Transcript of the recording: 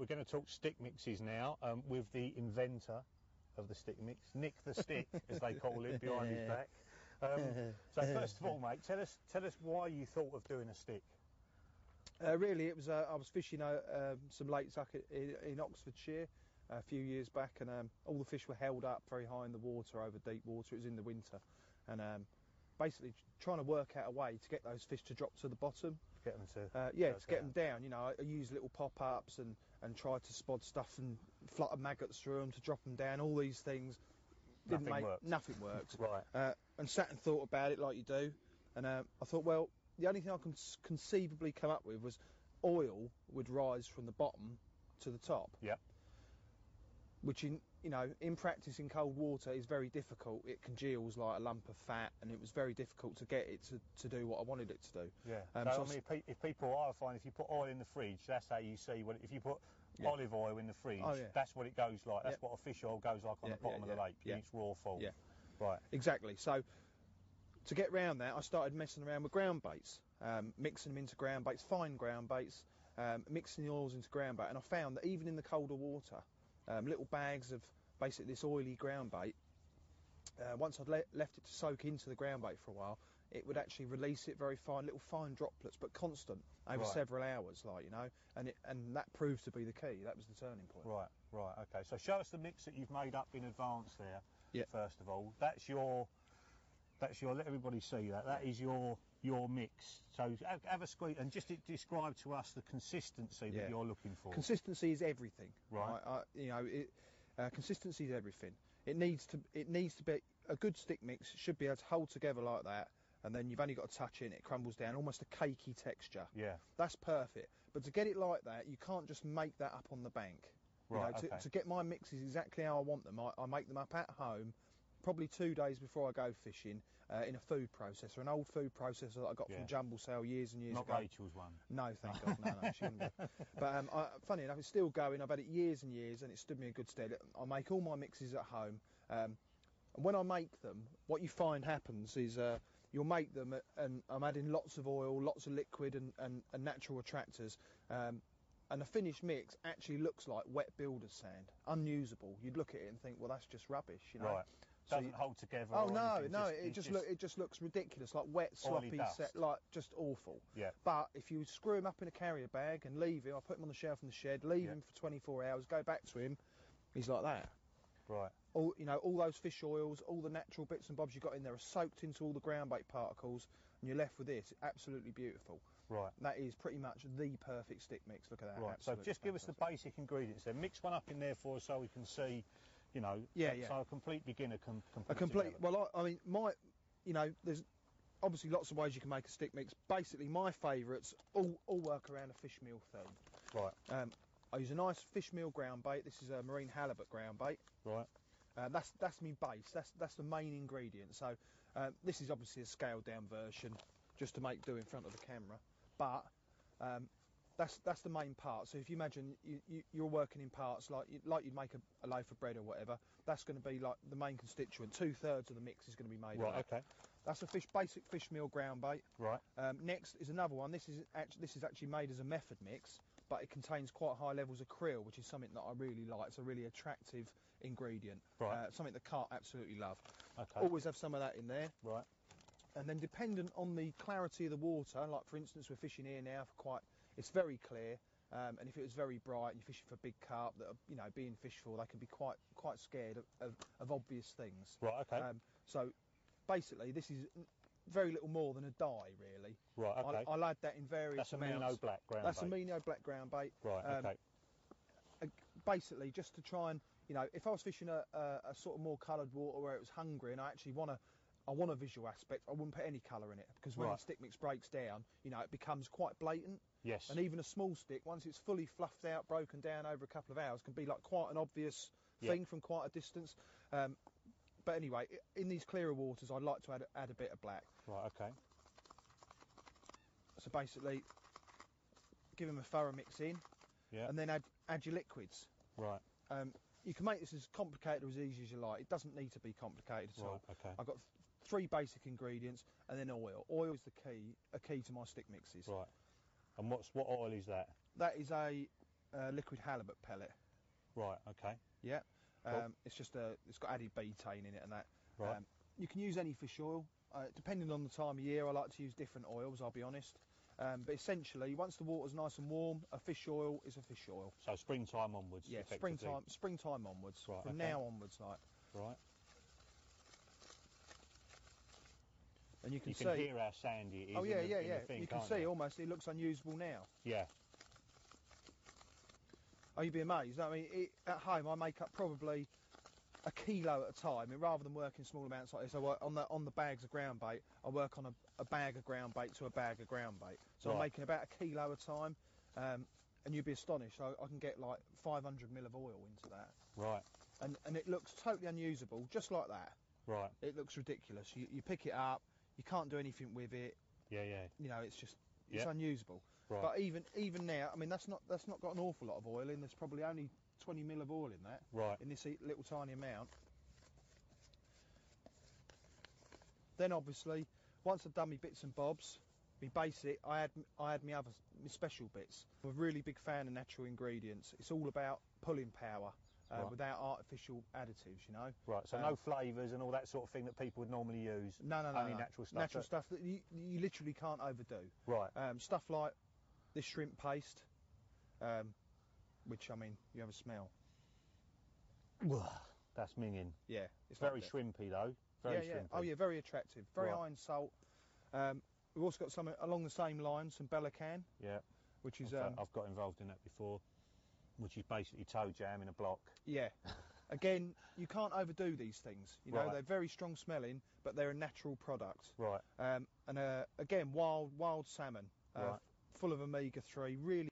we're going to talk stick mixes now with the inventor of the stick mix, Nick the Stick, as they call him, behind his back. So first of all, mate, tell us why you thought of doing a stick. Really, it was I was fishing some lakes up in Oxfordshire a few years back, and all the fish were held up very high in the water, over deep water. It was in the winter, and basically trying to work out a way to get those fish to drop to the bottom. Get them to to get them down. You know, I use little pop-ups and try to spot stuff and flutter maggots through them to drop them down. All these things nothing worked. Right. And sat and thought about it like you do, and I thought, well, the only thing I can conceivably come up with was oil would rise from the bottom to the top. Yep. Which in practice in cold water is very difficult. It congeals like a lump of fat, and it was very difficult to get it to do what I wanted it to do. Yeah. So I mean, if people, I find if you put oil in the fridge, that's how you see if you put olive oil in the fridge, that's what it goes like. That's what a fish oil goes like on the bottom of the lake in its raw form. Yeah. Right. Exactly. So to get round that, I started messing around with ground baits, mixing them into ground baits, fine ground baits, mixing the oils into ground bait, and I found that even in the colder water, little bags of basically this oily ground bait, once I'd left it to soak into the ground bait for a while, it would actually release it very fine, little fine droplets, but constant over several hours, and that proved to be the key. That was the turning point. Right, okay. So show us the mix that you've made up in advance there. First of all, that's your. Let everybody see that. That is your mix. So have a squeeze and just describe to us the consistency that you're looking for. Consistency is everything. Right. Consistency is everything. It needs to be a good stick mix. Should be able to hold together like that, and then you've only got to touch it, and it crumbles down, almost a cakey texture. Yeah. That's perfect. But to get it like that, you can't just make that up on the bank. Right. To get my mixes exactly how I want them, I make them up at home. Probably 2 days before I go fishing, in a food processor, an old food processor that I got from Jumble Sale years and years ago. Not Rachel's one. No, thank God, no, she wouldn't go. But funny enough, it's still going. I've had it years and years, and it stood me in good stead. I make all my mixes at home, and when I make them, what you find happens is you'll make them, and I'm adding lots of oil, lots of liquid, and natural attractors. And the finished mix actually looks like wet builder's sand, unusable. You'd look at it and think, well, that's just rubbish, Right. Doesn't hold together. Oh no! It just looks ridiculous, like wet, sloppy, like just awful. Yeah. But if you screw him up in a carrier bag and leave him, I put him on the shelf in the shed, leave him for 24 hours, go back to him, he's like that. Right. All those fish oils, all the natural bits and bobs you got in there are soaked into all the ground bait particles, and you're left with this. Absolutely beautiful. Right. That is pretty much the perfect stick mix. Look at that. Right. So just give us the basic ingredients then. Mix one up in there for us so we can see. So a complete beginner can put it together. Well, there's obviously lots of ways you can make a stick mix. Basically, my favourites all work around a fish meal theme. Right. I use a nice fish meal ground bait. This is a marine halibut ground bait. Right. That's my base. That's the main ingredient. So this is obviously a scaled down version, just to make do in front of the camera. But that's the main part. So if you imagine you're working in parts like you'd make a loaf of bread or whatever, that's going to be like the main constituent. 2/3 of the mix is going to be made. Right. Of that. Okay. That's a basic fish meal ground bait. Right. Next is another one. This is actually made as a method mix, but it contains quite high levels of krill, which is something that I really like. It's a really attractive ingredient. Right. Something that carp absolutely love. Okay. Always have some of that in there. Right. And then dependent on the clarity of the water, like for instance we're fishing here now it's very clear, and if it was very bright and you're fishing for big carp that are being fished for, they can be quite scared of obvious things. Right. Okay. So basically this is very little more than a dye really. Right. Okay. I'll add that in various amounts. That's a Mino black ground bait. That's a Mino black ground bait. Right. Okay. Basically just to try and if I was fishing a sort of more coloured water where it was hungry and I want a visual aspect, I wouldn't put any colour in it, because when the stick mix breaks down, it becomes quite blatant. Yes. And even a small stick, once it's fully fluffed out, broken down over a couple of hours, can be like quite an obvious thing from quite a distance. But anyway, in these clearer waters, I'd like to add a bit of black. Right. Okay. So basically, give them a thorough mix in, and then add your liquids. Right. You can make this as complicated or as easy as you like. It doesn't need to be complicated at all. Okay. I've got 3 basic ingredients, and then oil. Oil is a key to my stick mixes. Right. And what oil is that? That is a liquid halibut pellet. Right. Okay. Yeah. Cool. It's got added betaine in it and that. Right. You can use any fish oil. Depending on the time of year, I like to use different oils, I'll be honest. But essentially, once the water's nice and warm, a fish oil is a fish oil. So springtime onwards. Yeah, springtime onwards. Right, from okay. now onwards, like. Right. And you can hear how sandy it is. Oh yeah, in the thing, you can see almost it looks unusable now. Yeah. Oh, you'd be amazed. I mean, at home I make up probably a kilo at a time. I mean, rather than working small amounts like this, I work on the bags of ground bait. I work on a bag of ground bait to a bag of ground bait. So right. I'm making about a kilo at a time, and you'd be astonished. I can get like 500 ml of oil into that. Right. And it looks totally unusable, just like that. Right. It looks ridiculous. You pick it up, you can't do anything with it. Yeah. You know, it's unusable. Right. But even now, I mean, that's not got an awful lot of oil in. There's probably only 20 ml of oil in that. Right. In this little tiny amount. Then obviously, once I've done my bits and bobs, my basic, I had my special bits. I'm a really big fan of natural ingredients. It's all about pulling power. Right. Without artificial additives, you know. Right, so no flavours and all that sort of thing that people would normally use. No. Only natural stuff. Natural stuff that you literally can't overdo. Right. Stuff like this shrimp paste, which, I mean, you have a smell. That's minging. Yeah. It's very shrimpy though. Very shrimpy. Oh yeah, very attractive. Very right. high in salt. We've also got something along the same lines, some Belacan. Yeah. Which is I've got involved in that before. Which is basically toe jam in a block. Yeah. Again, you can't overdo these things. You know, right. they're very strong smelling, but they're a natural product. Right. And again, wild salmon, right. full of omega-3, really